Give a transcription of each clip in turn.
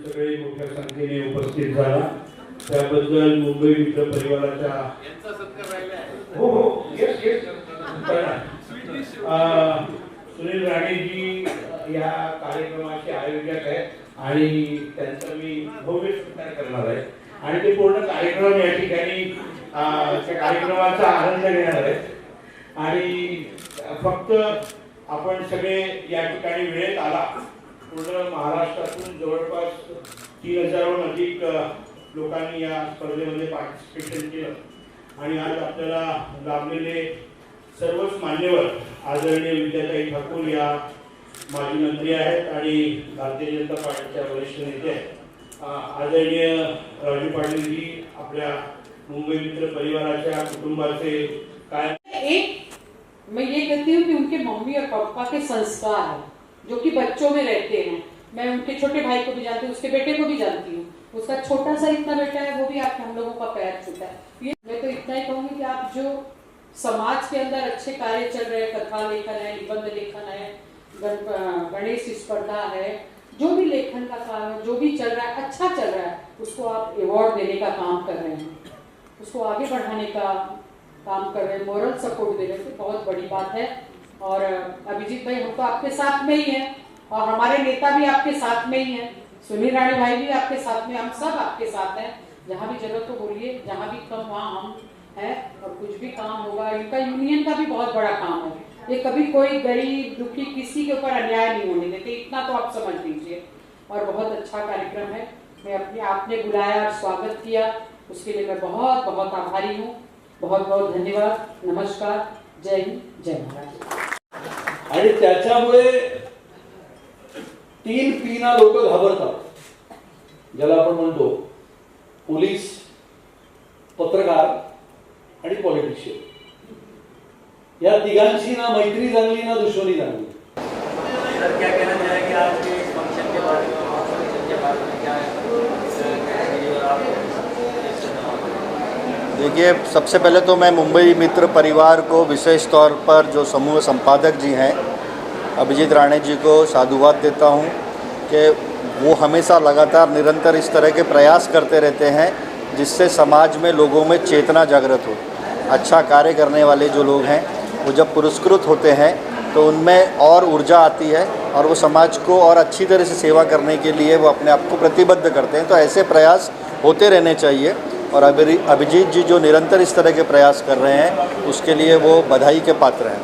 सगळे मोठ्या संख्येने उपस्थित झाला त्याबद्दल मुंबई मित्र परिवाराच्या यांचा सत्कार राहिला आहे. हो हो येस येस सुनील राणेजी या कार्यक्रमाचे आयोजक आहेत आणि त्यांचा मी भव्य सत्कार करणार आहे आणि ते पूर्ण कार्यक्रम या ठिकाणी त्या कार्यक्रमाचा आनंद घेणार आहे आणि फक्त आपण सगळे या ठिकाणी वेळेत आला. पूर्ण महाराष्ट्रातून जवळपास 3000हून अधिक लोकांनी या स्पर्धेमध्ये पार्टिसिपेशन केलं आणि आज आपल्याला लाभलेले सर्वच मान्यवर आदरणीय विद्याताई ठाकूर या माजी मंत्री आहेत आणि भारतीय जनता पार्टीच्या वरिष्ठ नेते आहेत. आदरणीय राजू पाटीलजी आपल्या मुंबई मित्र परिवाराच्या कुटुंबाचे काय मैं ये कहती हूँ कि उनके मम्मी और पापा के संस्कार हैं जो कि बच्चों में रहते हैं. मैं उनके छोटे भाई को भी जानती हूँ, उसके बेटे को भी जानती हूँ. उसका छोटा सा इतना बेटा है, वो भी आप हम लोगों का पैर छूटा है. मैं तो इतना ही कहूँगी कि आप जो समाज के अंदर अच्छे कार्य चल रहे हैं, कथा लेखन है, निबंध लेखन है, गणेश स्पर्धा है, जो भी लेखन का काम है, जो भी चल रहा है अच्छा चल रहा है, उसको आप अवार्ड देने का काम कर रहे हैं, उसको आगे बढ़ाने का काम कर रहे हैं, मोरल सपोर्ट दे रहे हैं. तो बहुत बड़ी बात है. और अभिजीत भाई हम तो आपके साथ में ही हैं और हमारे नेता भी आपके साथ में ही हैं. सुनील राणे भाई भी आपके साथ में, हम सब आपके साथ हैं. जहाँ भी जरूरत हो बोलिए, जहाँ भी कम वहाँ हम हैं और कुछ भी काम होगा. इनका यूनियन का भी बहुत बड़ा काम है. ये कभी कोई गरीब दुखी किसी के ऊपर अन्याय नहीं होने देते, इतना तो आप समझ लीजिए. और बहुत अच्छा कार्यक्रम है. मैं अपने आपने बुलाया और स्वागत किया उसके लिए मैं बहुत बहुत आभारी हूँ. बहुत बहुत धन्यवाद. नमस्कार. जय हिंद, जय महाराष्ट्र. आणि त्याच्यामुळे 3 पीना लोक घाबरतात, ज्याला आपण म्हणतो पोलीस, पत्रकार आणि पॉलिटिशियन. या तिघांची ना मैत्री चांगली ना दुश्मनी चांगली. सर क्या कहना चाहेंगे आज के इस फंक्शन के बारे में, फंक्शन के बारे में क्या है? देखिए, सबसे पहले तो मैं मुंबई मित्र परिवार को विशेष तौर पर जो समूह संपादक जी हैं अभिजीत राणे जी को साधुवाद देता हूं कि वो हमेशा लगातार निरंतर इस तरह के प्रयास करते रहते हैं जिससे समाज में लोगों में चेतना जागृत हो. अच्छा कार्य करने वाले जो लोग हैं वो जब पुरस्कृत होते हैं तो उनमें और ऊर्जा आती है और वो समाज को और अच्छी तरह से सेवा करने के लिए वो अपने आप को प्रतिबद्ध करते हैं. तो ऐसे प्रयास होते रहने चाहिए और अभिजीत जी जो निरंतर इस तरह के प्रयास कर रहे हैं उसके लिए वो बधाई के पात्र हैं.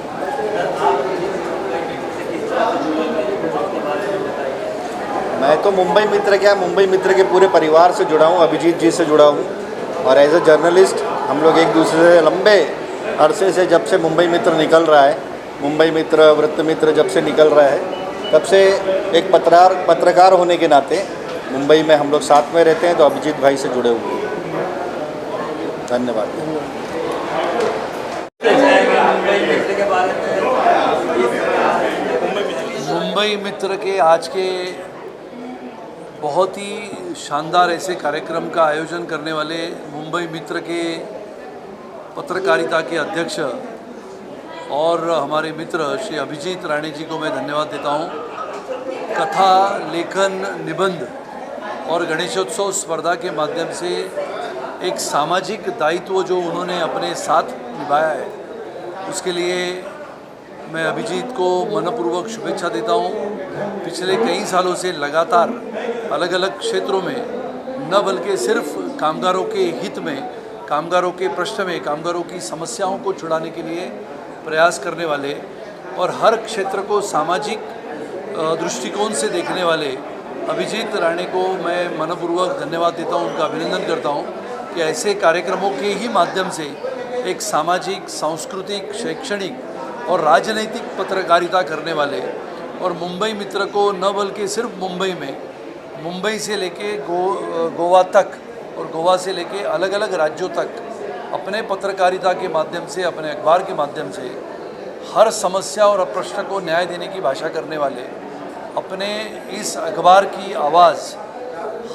मैं तो मुंबई मित्र के पूरे परिवार से जुड़ा हूँ, अभिजीत जी से जुड़ा हूँ. और एज ए जर्नलिस्ट हम लोग एक दूसरे से लंबे अरसे से, जब से मुंबई मित्र निकल रहा है, मुंबई मित्र वृत्त मित्र जब से निकल रहा है, तब से एक पत्रकार होने के नाते मुंबई में हम लोग साथ में रहते हैं. तो अभिजीत भाई से जुड़े हुए हैं. धन्यवाद. मुंबई मित्र के आज के बहुत ही शानदार ऐसे कार्यक्रम का आयोजन करने वाले मुंबई मित्र के पत्रकारिता के अध्यक्ष और हमारे मित्र श्री अभिजीत राणे जी को मैं धन्यवाद देता हूं. कथा, लेखन, निबंध और गणेशोत्सव स्पर्धा के माध्यम से एक सामाजिक दायित्व जो उन्होंने अपने साथ निभाया है, उसके लिए मैं अभिजीत को मनपूर्वक शुभेच्छा देता हूँ. पिछले कई सालों से लगातार अलग अलग क्षेत्रों में न बल्कि सिर्फ कामगारों के हित में, कामगारों के प्रश्न में, कामगारों की समस्याओं को छुड़ाने के लिए प्रयास करने वाले और हर क्षेत्र को सामाजिक दृष्टिकोण से देखने वाले अभिजीत राणे को मैं मनपूर्वक धन्यवाद देता हूँ, उनका अभिनंदन करता हूँ कि ऐसे कार्यक्रमों के ही माध्यम से एक सामाजिक, सांस्कृतिक, शैक्षणिक और राजनीतिक पत्रकारिता करने वाले और मुंबई मित्र को न बल्कि सिर्फ मुंबई में, मुंबई से लेके गोवा तक और गोवा से लेके अलग अलग राज्यों तक अपने पत्रकारिता के माध्यम से, अपने अखबार के माध्यम से हर समस्या और प्रश्न को न्याय देने की भाषा करने वाले, अपने इस अखबार की आवाज़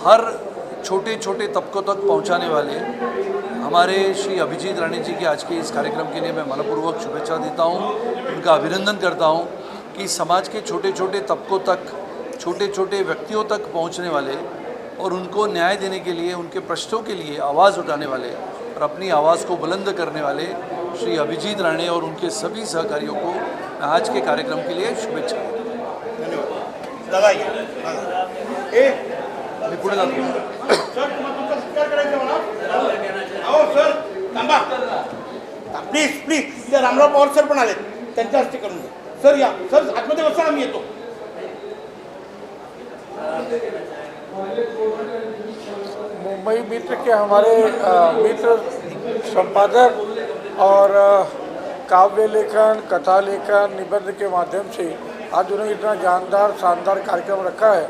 हर छोटे छोटे तबकों तक पहुंचाने वाले हमारे श्री अभिजीत राणे जी के आज के इस कार्यक्रम के लिए मैं मनपूर्वक शुभेच्छा देता हूं, उनका अभिनंदन करता हूं कि समाज के छोटे छोटे तबकों तक, छोटे छोटे व्यक्तियों तक पहुंचने वाले और उनको न्याय देने के लिए, उनके प्रश्नों के लिए आवाज़ उठाने वाले और अपनी आवाज़ को बुलंद करने वाले श्री अभिजीत राणे और उनके सभी सहकारियों को मैं आज के कार्यक्रम के लिए शुभेच्छा मी पुढे जातो. Please please Ramrao Pawar sir पण आले, त्यांच्या हस्ते करून द्या. सर या सर, आतमध्ये बसा ना, मी येतो. मुंबई मित्र के हमारे मित्र संपादक और काव्य लेखन, कथा लेखन, निबंध के माध्यम से आज उन्होंने इतना जानदार शानदार कार्यक्रम रखा है.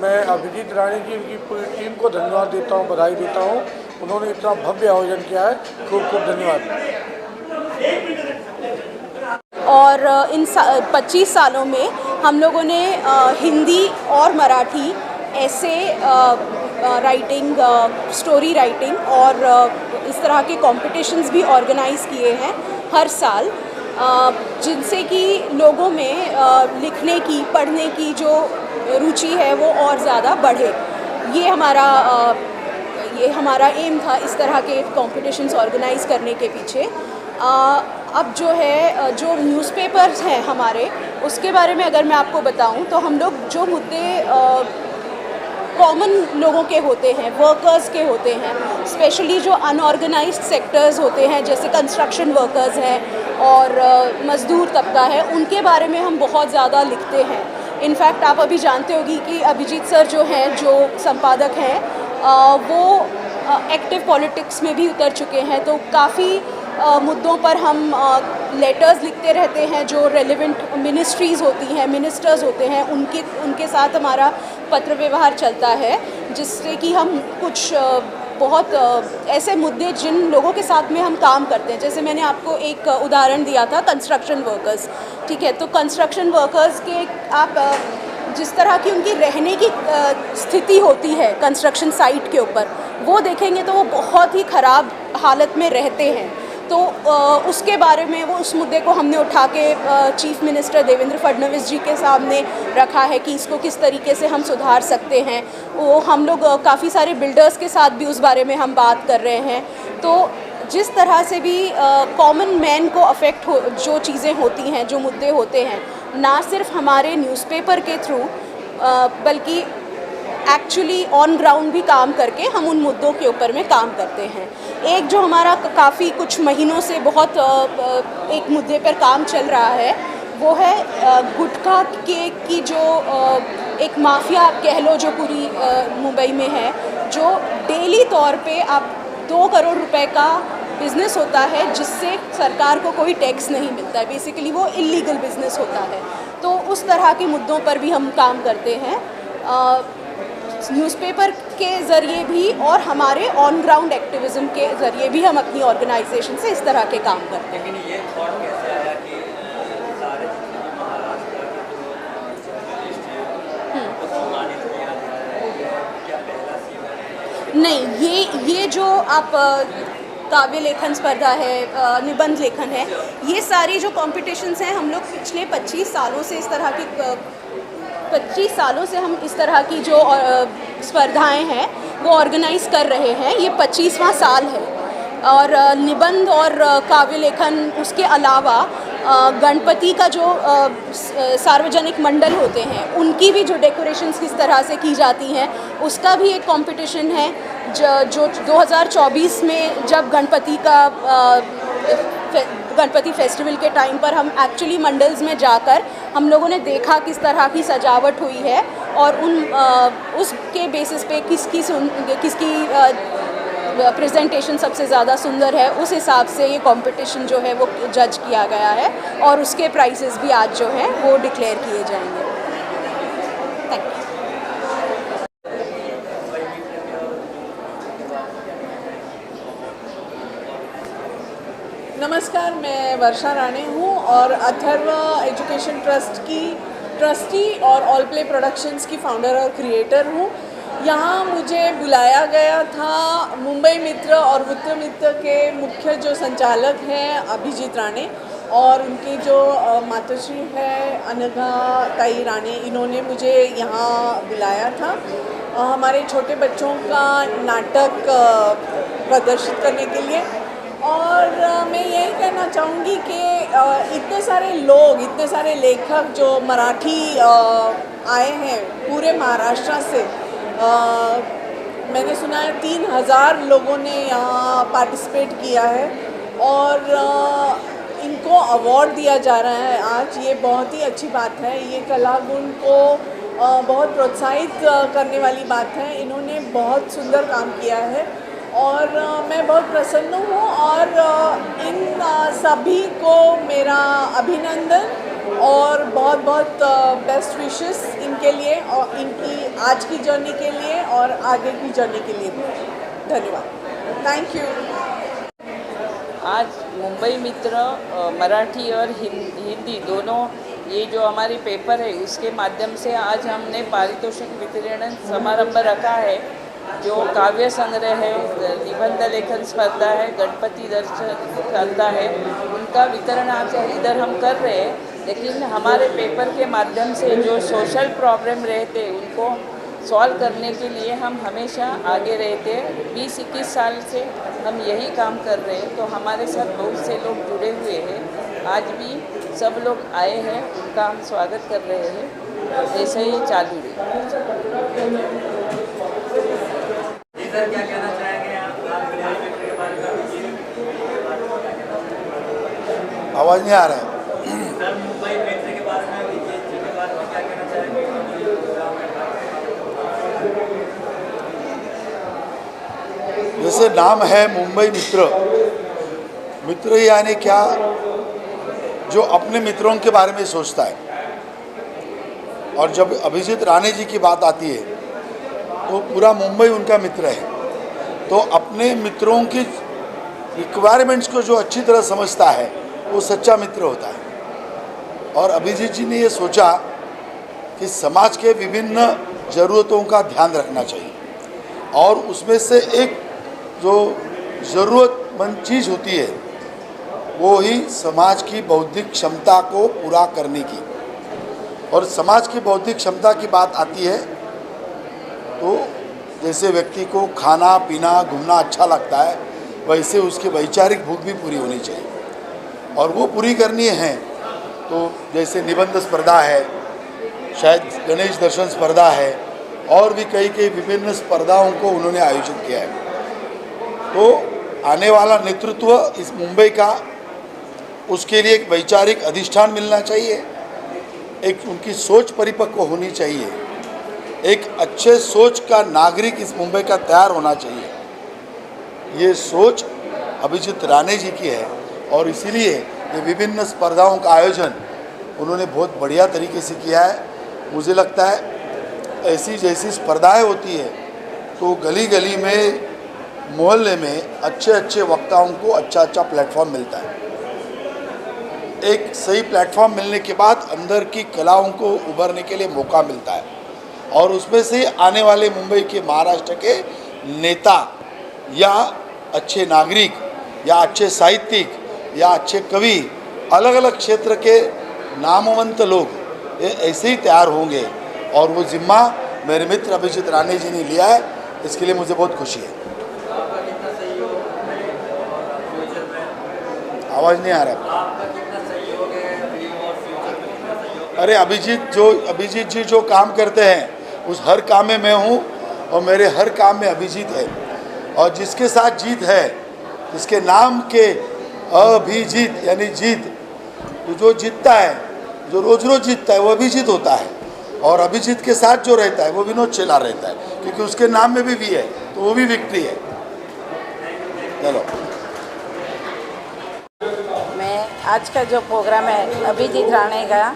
मैं अभिजीत राणे जी, उनकी पूरी टीम को धन्यवाद देता हूँ, बधाई देता हूँ. उन्होंने इतना भव्य आयोजन किया है, खूब खूब धन्यवाद. और इन 25 सालों में हम लोगों ने हिंदी और मराठी ऐसे राइटिंग, स्टोरी राइटिंग और इस तरह के कॉम्पिटिशन्स भी ऑर्गेनाइज़ किए हैं हर साल, जिनसे कि लोगों में लिखने की, पढ़ने की जो रुचि है वो और ज़्यादा बढ़े. ये हमारा एम था इस तरह के कॉम्पिटिशन्स ऑर्गेनाइज़ करने के पीछे. अब जो है, जो न्यूज़पेपर्स हैं हमारे, उसके बारे में अगर मैं आपको बताऊं तो हम लोग जो मुद्दे कॉमन लोगों के होते हैं, वर्कर्स के होते हैं, स्पेशली जो अनऑर्गेनाइज्ड सेक्टर्स होते हैं जैसे कंस्ट्रक्शन वर्कर्स हैं और मज़दूर तबका है, उनके बारे में हम बहुत ज़्यादा लिखते हैं. इनफैक्ट आप अभी जानते होगी कि अभिजीत सर जो हैं, जो संपादक हैं, वो एक्टिव पॉलिटिक्स में भी उतर चुके हैं. तो काफ़ी मुद्दों पर हम लेटर्स लिखते रहते हैं. जो रेलिवेंट मिनिस्ट्रीज़ होती हैं, मिनिस्टर्स होते हैं, उनके साथ हमारा पत्र व्यवहार चलता है, जिससे कि हम कुछ बहुत ऐसे मुद्दे जिन लोगों के साथ में हम काम करते हैं, जैसे मैंने आपको एक उदाहरण दिया था कंस्ट्रक्शन वर्कर्स, ठीक है. तो कंस्ट्रक्शन वर्कर्स के आप जिस तरह की उनकी रहने की स्थिति होती है कंस्ट्रक्शन साइट के ऊपर, वो देखेंगे तो वो बहुत ही ख़राब हालत में रहते हैं. तो उसके बारे में, वो उस मुद्दे को हमने उठा के चीफ मिनिस्टर देवेंद्र फडणवीस जी के सामने रखा है कि इसको किस तरीके से हम सुधार सकते हैं. वो हम लोग काफ़ी सारे बिल्डर्स के साथ भी उस बारे में हम बात कर रहे हैं. तो जिस तरह से भी कॉमन मैन को अफेक्ट हो, जो चीज़ें होती हैं, जो मुद्दे होते हैं, ना सिर्फ हमारे न्यूज़पेपर के थ्रू बल्कि एक्चुअली ऑन ग्राउंड भी काम करके हम उन मुद्दों के ऊपर में काम करते हैं. एक जो हमारा काफ़ी कुछ महीनों से बहुत एक मुद्दे पर काम चल रहा है, वो है गुटखा की जो एक माफिया आप कह लो, जो पूरी मुंबई में है, जो डेली तौर पे आप 2 करोड़ रुपए का बिज़नेस होता है, जिससे सरकार को कोई टैक्स नहीं मिलता है. बेसिकली वो इलीगल बिज़नेस होता है. तो उस तरह के मुद्दों पर भी हम काम करते हैं न्यूज़पेपर के ज़रिए भी, और हमारे ऑन ग्राउंड एक्टिविज़म के ज़रिए भी हम अपनी ऑर्गेनाइजेशन से इस तरह के काम करते हैं. लेकिन ये थॉट कैसे आया कि सारे महाराष्ट्र के जो सम्मानित किया जाए, क्या पहला सीजन है? नहीं, ये जो आप काव्य लेखन स्पर्धा है, निबंध लेखन है, ये सारी जो कॉम्पिटिशन्स हैं, हम लोग पिछले 25 सालों से इस तरह की 25 सालों से हम इस तरह की जो स्पर्धाएं हैं वो ऑर्गेनाइज़ कर रहे हैं. ये 25वां साल है. और निबंध और काव्य लेखन, उसके अलावा गणपति का जो सार्वजनिक मंडल होते हैं, उनकी भी जो डेकोरेशंस किस तरह से की जाती हैं, उसका भी एक कंपटीशन है. जो 2024 में जब गणपति फेस्टिवल के टाइम पर हम एक्चुअली मंडल्स में जाकर हम लोगों ने देखा किस तरह की सजावट हुई है, और उसके बेसिस पे किसकी प्रेजेंटेशन सबसे ज़्यादा सुंदर है, उस हिसाब से ये कंपटीशन जो है वो जज किया गया है, और उसके प्राइजेस भी आज जो हैं वो डिक्लेयर किए जाएंगे. Thank you. नमस्कार, मैं वर्षा राणे हूँ और अथर्व एजुकेशन ट्रस्ट की ट्रस्टी और ऑल प्ले प्रोडक्शंस की फाउंडर और क्रिएटर हूँ. यहाँ मुझे बुलाया गया था मुंबई मित्र और वृत्त मित्र के मुख्य जो संचालक हैं अभिजीत राणे, और उनकी जो मातोश्री है अनघा ताई राणे, इन्होंने मुझे यहाँ बुलाया था. हमारे छोटे बच्चों का नाटक प्रदर्शित करने के लिए। और मैं यही कहना चाहूँगी कि इतने सारे लोग, इतने सारे लेखक जो मराठी आए हैं पूरे महाराष्ट्र से, मैंने सुना है 3000 लोगों ने यहाँ पार्टिसिपेट किया है और इनको अवार्ड दिया जा रहा है आज। ये बहुत ही अच्छी बात है, ये कला गुण को बहुत प्रोत्साहित करने वाली बात है। इन्होंने बहुत सुंदर काम किया है और मैं बहुत प्रसन्न हूँ और इन सभी को मेरा अभिनंदन और बहुत बहुत बेस्ट विशेस इनके लिए और इनकी आज की जर्नी के लिए और आगे की जर्नी के लिए भी। धन्यवाद, थैंक यू। आज मुंबई मित्र मराठी और हिंदी दोनों ये जो हमारी पेपर है उसके माध्यम से आज हमने पारितोषिक वितरण समारंभ रखा है। जो काव्य संग्रह है, निबंध लेखन स्पर्धा है, गणपति दर्शन स्पर्धा है, उनका वितरण आज इधर हम कर रहे हैं। लेकिन हमारे पेपर के माध्यम से जो सोशल प्रॉब्लम रहते उनको सॉल्व करने के लिए हम हमेशा आगे रहते हैं। 20-21 साल से हम यही काम कर रहे हैं, तो हमारे साथ बहुत से लोग जुड़े हुए हैं। आज भी सब लोग आए हैं, उनका हम स्वागत कर रहे हैं। ऐसे ही चालू रहे। सर क्या कहना चाहेंगे आप के बारे में? आवाज़ नहीं आ रहा है। सर मुंबई मित्र के बारे में के बारे में क्या कहना चाहेंगे? जैसे नाम है मुंबई मित्र, मित्र यानी क्या, जो अपने मित्रों के बारे में सोचता है। और जब अभिजीत राणे जी की बात आती है तो पूरा मुंबई उनका मित्र है। तो अपने मित्रों की रिक्वायरमेंट्स को जो अच्छी तरह समझता है वो सच्चा मित्र होता है। और अभिजीत जी ने ये सोचा कि समाज के विभिन्न ज़रूरतों का ध्यान रखना चाहिए और उसमें से एक जो ज़रूरतमंद चीज़ होती है वो ही समाज की बौद्धिक क्षमता को पूरा करने की। और समाज की बौद्धिक क्षमता की बात आती है तो जैसे व्यक्ति को खाना पीना घूमना अच्छा लगता है, वैसे उसकी वैचारिक भूख भी पूरी होनी चाहिए। और वो पूरी करनी है तो जैसे निबंध स्पर्धा है, शायद गणेश दर्शन स्पर्धा है और भी कई विभिन्न स्पर्धाओं को उन्होंने आयोजित किया है। तो आने वाला नेतृत्व इस मुंबई का, उसके लिए एक वैचारिक अधिष्ठान मिलना चाहिए, एक उनकी सोच परिपक्व होनी चाहिए, एक अच्छे सोच का नागरिक इस मुंबई का तैयार होना चाहिए। ये सोच अभिजीत राणे जी की है और इसीलिए ये विभिन्न स्पर्धाओं का आयोजन उन्होंने बहुत बढ़िया तरीके से किया है। मुझे लगता है ऐसी जैसी स्पर्धाएं होती है तो गली गली में, मोहल्ले में अच्छे वक्ताओं को अच्छा प्लेटफॉर्म मिलता है। एक सही प्लेटफॉर्म मिलने के बाद अंदर की कलाओं को उभरने के लिए मौका मिलता है और उसमें से आने वाले मुंबई के, महाराष्ट्र के नेता या अच्छे नागरिक या अच्छे साहित्यिक या अच्छे कवि, अलग अलग क्षेत्र के नामवंत लोग ये ऐसे ही तैयार होंगे। और वो जिम्मा मेरे मित्र अभिजीत राणे जी ने लिया है, इसके लिए मुझे बहुत खुशी है। आवाज़ नहीं आ रहा। अरे अभिजीत जी जो काम करते हैं उस हर काम में मैं हूँ और मेरे हर काम में अभिजीत है। और जिसके साथ जीत है, जिसके नाम के अभिजीत यानी जीत, तो जो जीतता है, जो रोज जीतता है वो अभिजीत होता है। और अभिजीत के साथ जो रहता है वो विनोद चेला रहता है, क्योंकि उसके नाम में भी वी है तो वो भी विक्ट्री है। चलो, मैं आज का जो प्रोग्राम है अभिजीत राणे का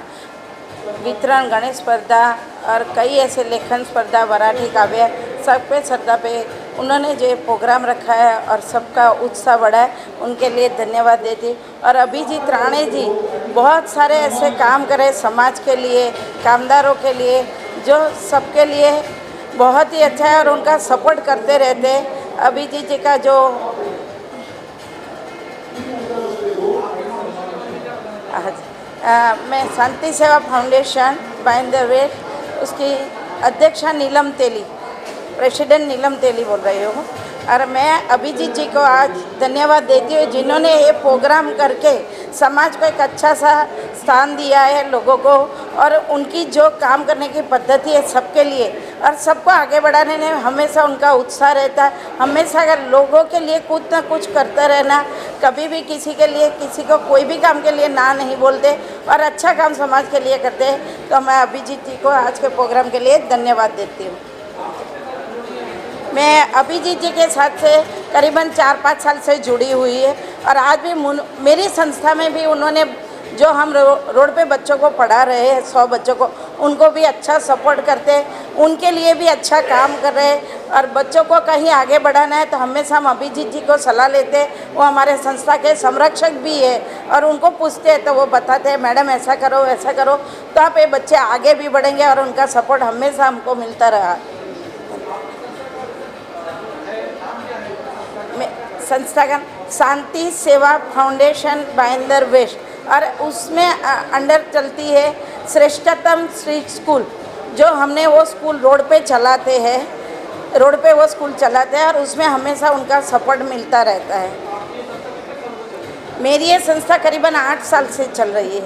वितरण, गणेश स्पर्धा और कई ऐसे लेखन स्पर्धा, मराठी काव्य, सब पे श्रद्धा पे उन्होंने जो प्रोग्राम रखा है और सबका उत्साह बढ़ा है, उनके लिए धन्यवाद देती। और अभिजीत राणे जी बहुत सारे ऐसे काम करे समाज के लिए, कामदारों के लिए, जो सबके लिए बहुत ही अच्छा है और उनका सपोर्ट करते रहते हैं। अभिजीत जी का जो मैं शांति सेवा फाउंडेशन बाइंदरवेट, उसकी अध्यक्षा नीलम तेली, प्रेसिडेंट नीलम तेली बोल रही हूँ। और मैं अभिजीत जी को आज धन्यवाद देती हूँ जिन्होंने ये प्रोग्राम करके समाज को एक अच्छा सा स्थान दिया है लोगों को, और उनकी जो काम करने की पद्धति है सबके लिए और सबको आगे बढ़ाने में हमेशा उनका उत्साह रहता है। हमेशा अगर लोगों के लिए कुछ ना कुछ करते रहना, कभी भी किसी के लिए किसी को कोई भी काम के लिए ना नहीं बोलते और अच्छा काम समाज के लिए करते हैं। तो मैं अभिजीत जी को आज के प्रोग्राम के लिए धन्यवाद देती हूँ। मैं अभिजीत जी के साथ से करीबन 4-5 साल से जुड़ी हुई है और आज भी मेरी संस्था में भी उन्होंने जो हम रोड पे बच्चों को पढ़ा रहे हैं 100 बच्चों को, उनको भी अच्छा सपोर्ट करते हैं, उनके लिए भी अच्छा काम कर रहे हैं। और बच्चों को कहीं आगे बढ़ाना है तो हमेशा हम अभिजीत जी को सलाह लेते हैं। वो हमारे संस्था के संरक्षक भी है और उनको पूछते हैं तो वो बताते हैं मैडम ऐसा करो ऐसा करो, तो आप ये बच्चे आगे भी बढ़ेंगे और उनका सपोर्ट हमेशा हमको मिलता रहा। संस्था का शांति सेवा फाउंडेशन भाईंदर वेस्ट, और उसमें अंडर चलती है श्रेष्ठतम स्ट्रीट स्कूल, जो हमने वो स्कूल रोड पे चलाते हैं, रोड पे वो स्कूल चलाते हैं और उसमें हमेशा उनका सपोर्ट मिलता रहता है। मेरी ये संस्था करीबन 8 साल से चल रही है।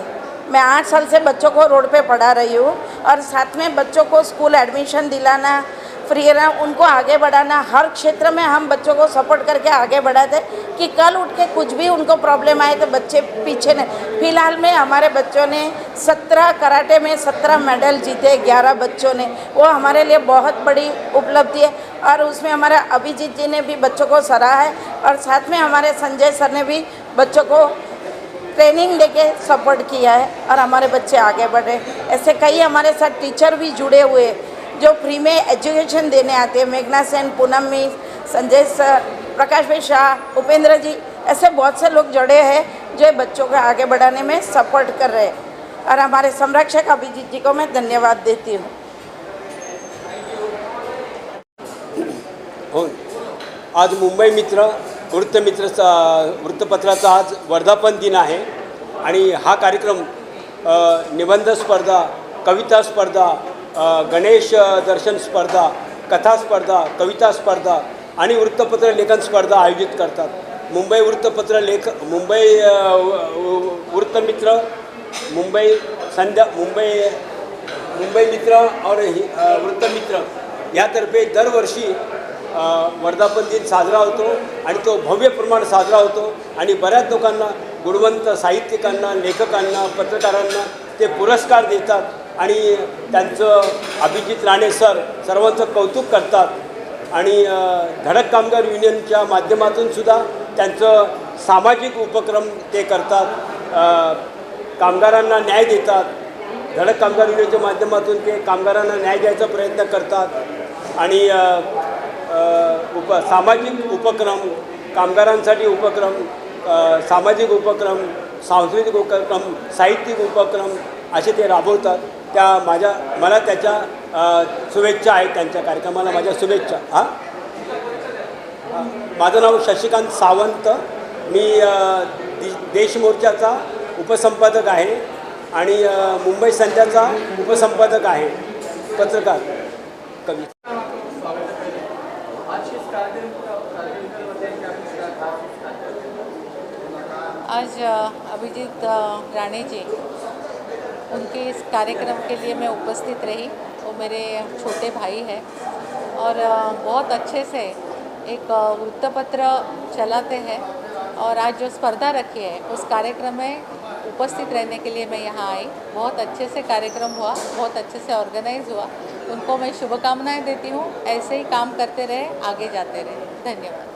मैं 8 साल से बच्चों को रोड पे पढ़ा रही हूँ और साथ में बच्चों को स्कूल एडमिशन दिलाना, फ्री रहना, उनको आगे बढ़ाना, हर क्षेत्र में हम बच्चों को सपोर्ट करके आगे बढ़ाते कि कल उठ के कुछ भी उनको प्रॉब्लम आए तो बच्चे पीछे नहीं। फिलहाल में हमारे बच्चों ने 17 कराटे में 17 मेडल जीते, 11 बच्चों ने, वो हमारे लिए बहुत बड़ी उपलब्धि है। और उसमें हमारे अभिजीत जी ने भी बच्चों को सराहा है और साथ में हमारे संजय सर ने भी बच्चों को ट्रेनिंग देके सपोर्ट किया है और हमारे बच्चे आगे बढ़े। ऐसे कई हमारे साथ टीचर भी जुड़े हुए हैं जो फ्री में एजुकेशन देने आते हैं। मेघना सेन, पूनम मिस, संजय सर, प्रकाश भाई शाह, उपेंद्र जी, ऐसे बहुत से लोग जुड़े हैं जो बच्चों को आगे बढ़ाने में सपोर्ट कर रहे हैं। और हमारे संरक्षक अभिजीत जी को मैं धन्यवाद देती हूँ। हो, आज मुंबई मित्र वृत्तपत्राचा आज वर्धापन दिन आहे आणि हा कार्यक्रम निबंध स्पर्धा, कविता स्पर्धा, गणेश दर्शन स्पर्धा, कथा स्पर्धा, कविता स्पर्धा आणि वृत्तपत्र लेखन स्पर्धा आयोजित करतात। मुंबई वृत्तमित्र, मुंबई मित्र और वृत्तमित्र यातर्फे दरवर्षी वर्धापन दिन साजरा होतो आणि तो भव्य प्रमाणात साजरा होतो आणि बऱ्याच लोकांना, गुणवंत साहित्यिकांना, लेखकांना, पत्रकारांना ते पुरस्कार देतात आणि त्यांचं अभिजीत राणे सर सर्वांचं कौतुक करतात आणि धडक कामगार युनियनच्या माध्यमातून सुद्धा त्यांचं सामाजिक उपक्रम ते करतात, कामगारांना न्याय देतात। धडक कामगार युनियनच्या माध्यमातून ते कामगारांना न्याय द्यायचा प्रयत्न करतात आणि सामाजिक उपक्रम, कामगारांसाठी उपक्रम, सामाजिक उपक्रम, सांस्कृतिक उपक्रम, साहित्यिक उपक्रम असे ते राबवतात। मला त्याच्या शुभेच्छा आहेत, त्यांच्या कार्यक्रमाला माझ्या शुभेच्छा। माझं नाव शशिकांत सावंत, मी देश मोर्चाचा उपसंपादक आहे आणि मुंबई संध्याचा उपसंपादक आहे, पत्रकार, कवी। आज अभिजीत राणे जी, उनके इस कार्यक्रम के लिए मैं उपस्थित रही। वो मेरे छोटे भाई हैं और बहुत अच्छे से एक वृत्तपत्र चलाते हैं और आज जो स्पर्धा रखी है उस कार्यक्रम में उपस्थित रहने के लिए मैं यहाँ आई। बहुत अच्छे से कार्यक्रम हुआ, बहुत अच्छे से ऑर्गेनाइज हुआ। उनको मैं शुभकामनाएं देती हूँ, ऐसे ही काम करते रहे, आगे जाते रहे। धन्यवाद।